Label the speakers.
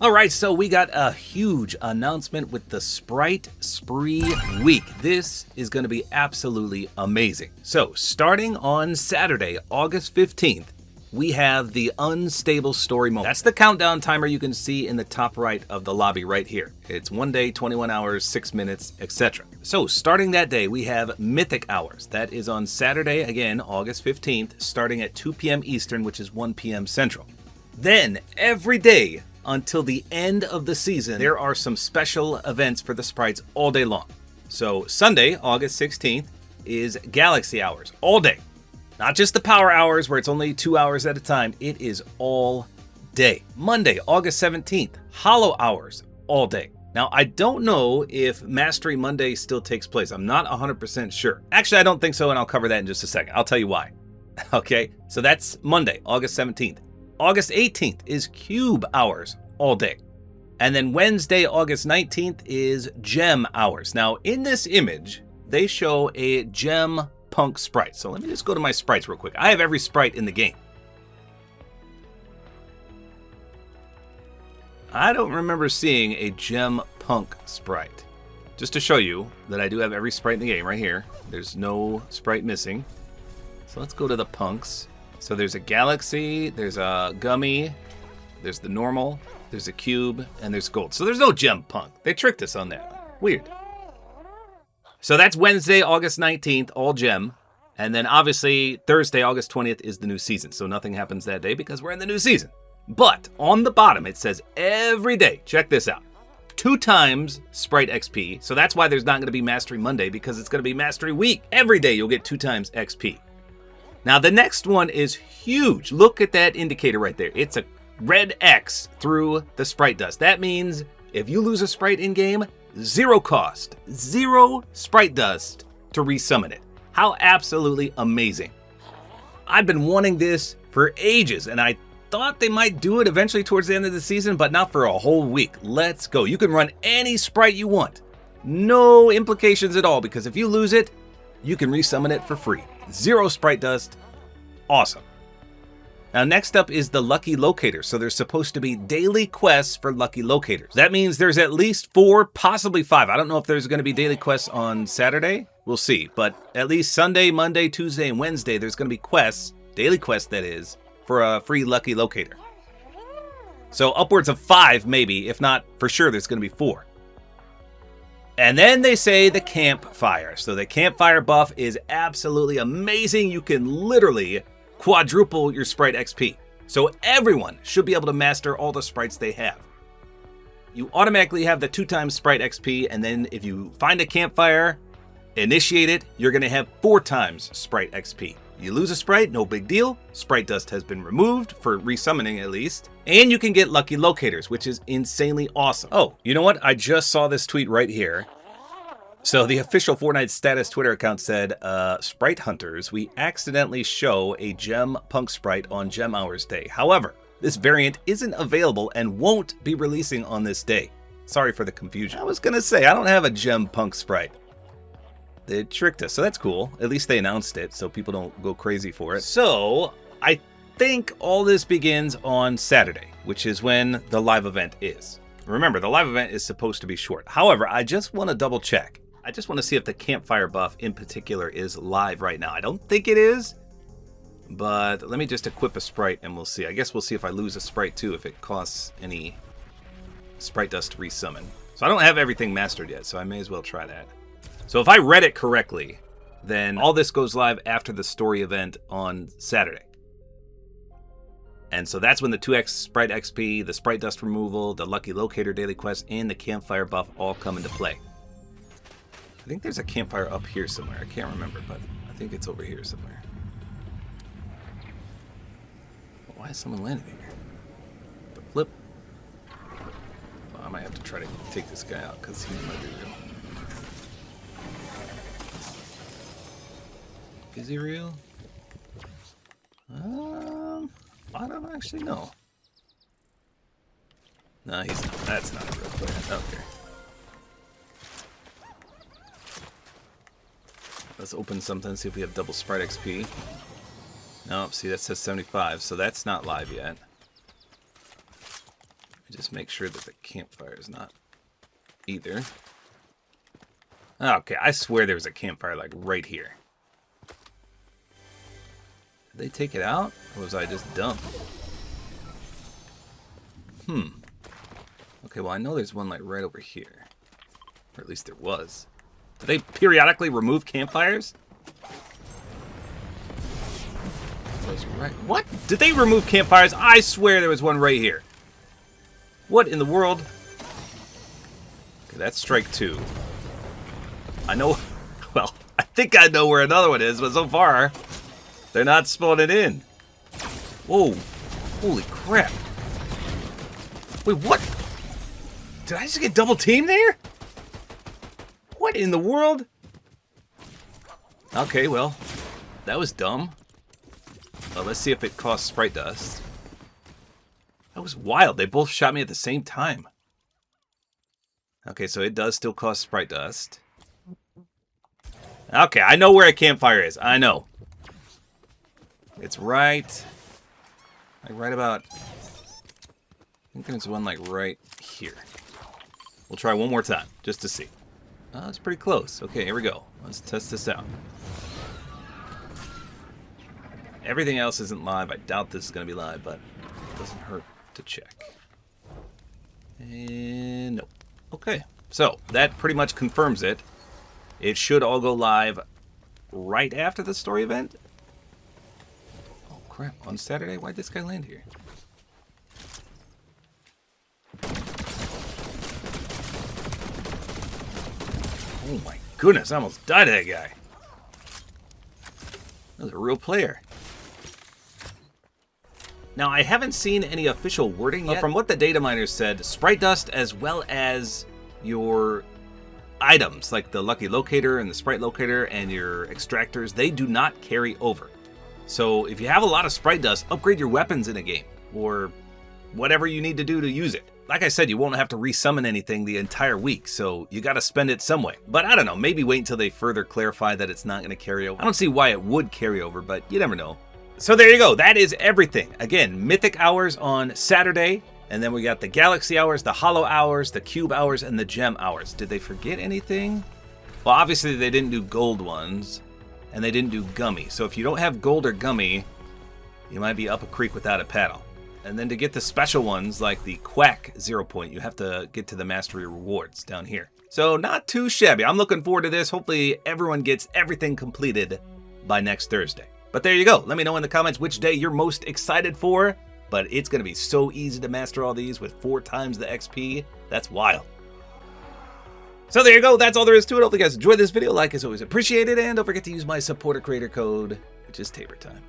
Speaker 1: Alright, so we got a huge announcement with the Sprite Spree week. This is going to be absolutely amazing. So, starting on Saturday, August 15th, we have the Unstable Story Mode. That's the countdown timer you can see in the top right of the lobby right here. It's 1 day, 21 hours, 6 minutes, etc. So, starting that day, we have Mythic Hours. That is on Saturday, again, August 15th, starting at 2 p.m. Eastern, which is 1 p.m. Central. Then, every day, until the end of the season, there are some special events for the sprites all day long. So Sunday, August 16th, is Galaxy Hours, all day. Not just the power hours where it's only 2 hours at a time, it is all day. Monday, August 17th, Hollow Hours, all day. Now, I don't know if Mastery Monday still takes place. I'm not 100% sure. Actually, I don't think so, and I'll cover that in just a second. I'll tell you why. Okay, so that's Monday, August 17th. August 18th is Cube Hours all day. And then Wednesday, August 19th is Gem Hours. Now, in this image, they show a Gem Punk sprite. So let me just go to my sprites real quick. I have every sprite in the game. I don't remember seeing a Gem Punk sprite. Just to show you that I do have every sprite in the game right here. There's no sprite missing. So let's go to the punks. So there's a Galaxy, there's a Gummy, there's the normal, there's a Cube, and there's Gold. So there's no Gem Punk. They tricked us on that. Weird. So that's Wednesday, August 19th, all Gem. And then obviously Thursday, August 20th is the new season. So nothing happens that day because we're in the new season. But on the bottom it says every day, check this out, 2 times Sprite XP. So that's why there's not going to be Mastery Monday, because it's going to be Mastery Week. Every day you'll get 2 times XP. Now, the next one is huge. Look at that indicator right there. It's a red X through the sprite dust. That means if you lose a sprite in-game, 0 cost, 0 sprite dust to resummon it. How absolutely amazing. I've been wanting this for ages, and I thought they might do it eventually towards the end of the season, but not for a whole week. Let's go. You can run any sprite you want. No implications at all, because if you lose it, you can resummon it for free. 0 sprite dust. Awesome. Now, next up is the Lucky Locator. So there's supposed to be daily quests for Lucky Locators. That means there's at least 4, possibly 5. I don't know if there's going to be daily quests on Saturday. We'll see. But at least Sunday, Monday, Tuesday, and Wednesday, there's going to be quests, daily quests that is, for a free Lucky Locator. So upwards of 5 maybe, if not for sure there's going to be 4. And then they say the campfire. So the campfire buff is absolutely amazing. You can literally quadruple your sprite XP. So everyone should be able to master all the sprites they have. You automatically have the 2 times sprite XP, and then if you find a campfire, initiate it, you're going to have 4 times sprite XP. You lose a sprite, no big deal. Sprite dust has been removed, for resummoning at least. And you can get Lucky Locators, which is insanely awesome. Oh, you know what? I just saw this tweet right here. So the official Fortnite status Twitter account said, Sprite Hunters, we accidentally show a Gem Punk sprite on Gem Hours Day. However, this variant isn't available and won't be releasing on this day. Sorry for the confusion. I was gonna say, I don't have a Gem Punk sprite. They tricked us, so that's cool. At least they announced it, so people don't go crazy for it. So, I think all this begins on Saturday, which is when the live event is. Remember, the live event is supposed to be short. However, I just want to double check. I just want to see if the campfire buff in particular is live right now. I don't think it is, but let me just equip a sprite and we'll see. I guess we'll see if I lose a sprite too, if it costs any sprite dust to resummon. So I don't have everything mastered yet, so I may as well try that. So if I read it correctly, then all this goes live after the story event on Saturday. And so that's when the 2x sprite XP, the sprite dust removal, the Lucky Locator daily quest, and the campfire buff all come into play. I think there's a campfire up here somewhere. I can't remember, but I think it's over here somewhere. Why is someone landing in here? The flip. Well, I might have to try to take this guy out because he might be real. Is he real? I don't actually know. No, he's not. That's not a real player. Okay. Let's open something, see if we have double sprite XP. Nope, see that says 75, so that's not live yet. Just make sure that the campfire is not either. Okay, I swear there was a campfire like right here. Did they take it out? Or was I just dumb? Okay, well I know there's one like right over here. Or at least there was. Do they periodically remove campfires? Right. What? Did they remove campfires? I swear there was one right here. What in the world? Okay, that's strike 2. I know... Well, I think I know where another one is, but so far, they're not spawning in. Whoa. Holy crap. Wait, what? Did I just get double teamed there? What in the world? Okay, well, that was dumb. Let's see if it costs sprite dust. That was wild. They both shot me at the same time. Okay, so it does still cost sprite dust. Okay, I know where a campfire is. I know. It's right... Like right about... I think there's one like right here. We'll try one more time, just to see. It's pretty close. Okay, here we go. Let's test this out. Everything else isn't live. I doubt this is going to be live, but it doesn't hurt to check. And nope. Okay, so that pretty much confirms it. It should all go live right after the story event. Oh crap, on Saturday? Why'd this guy land here? Oh my goodness, I almost died to that guy. That was a real player. Now, I haven't seen any official wording yet. But from what the data miners said, sprite dust as well as your items, like the lucky locator and the sprite locator and your extractors, they do not carry over. So if you have a lot of sprite dust, upgrade your weapons in a game, or whatever you need to do to use it. Like I said, you won't have to resummon anything the entire week, so you gotta spend it some way. But I don't know, maybe wait until they further clarify that it's not gonna carry over. I don't see why it would carry over, but you never know. So there you go, that is everything. Again, Mythic Hours on Saturday, and then we got the Galaxy Hours, the Hollow Hours, the Cube Hours, and the Gem Hours. Did they forget anything? Well, obviously they didn't do gold ones, and they didn't do gummy. So if you don't have gold or gummy, you might be up a creek without a paddle. And then to get the special ones, like the Quack 0 point, you have to get to the Mastery Rewards down here. So not too shabby. I'm looking forward to this. Hopefully everyone gets everything completed by next Thursday. But there you go. Let me know in the comments which day you're most excited for. But it's going to be so easy to master all these with 4 times the XP. That's wild. So there you go. That's all there is to it. Hopefully you guys enjoyed this video. Like as always, appreciate it. And don't forget to use my Support-A-Creator Code, which is tabortime.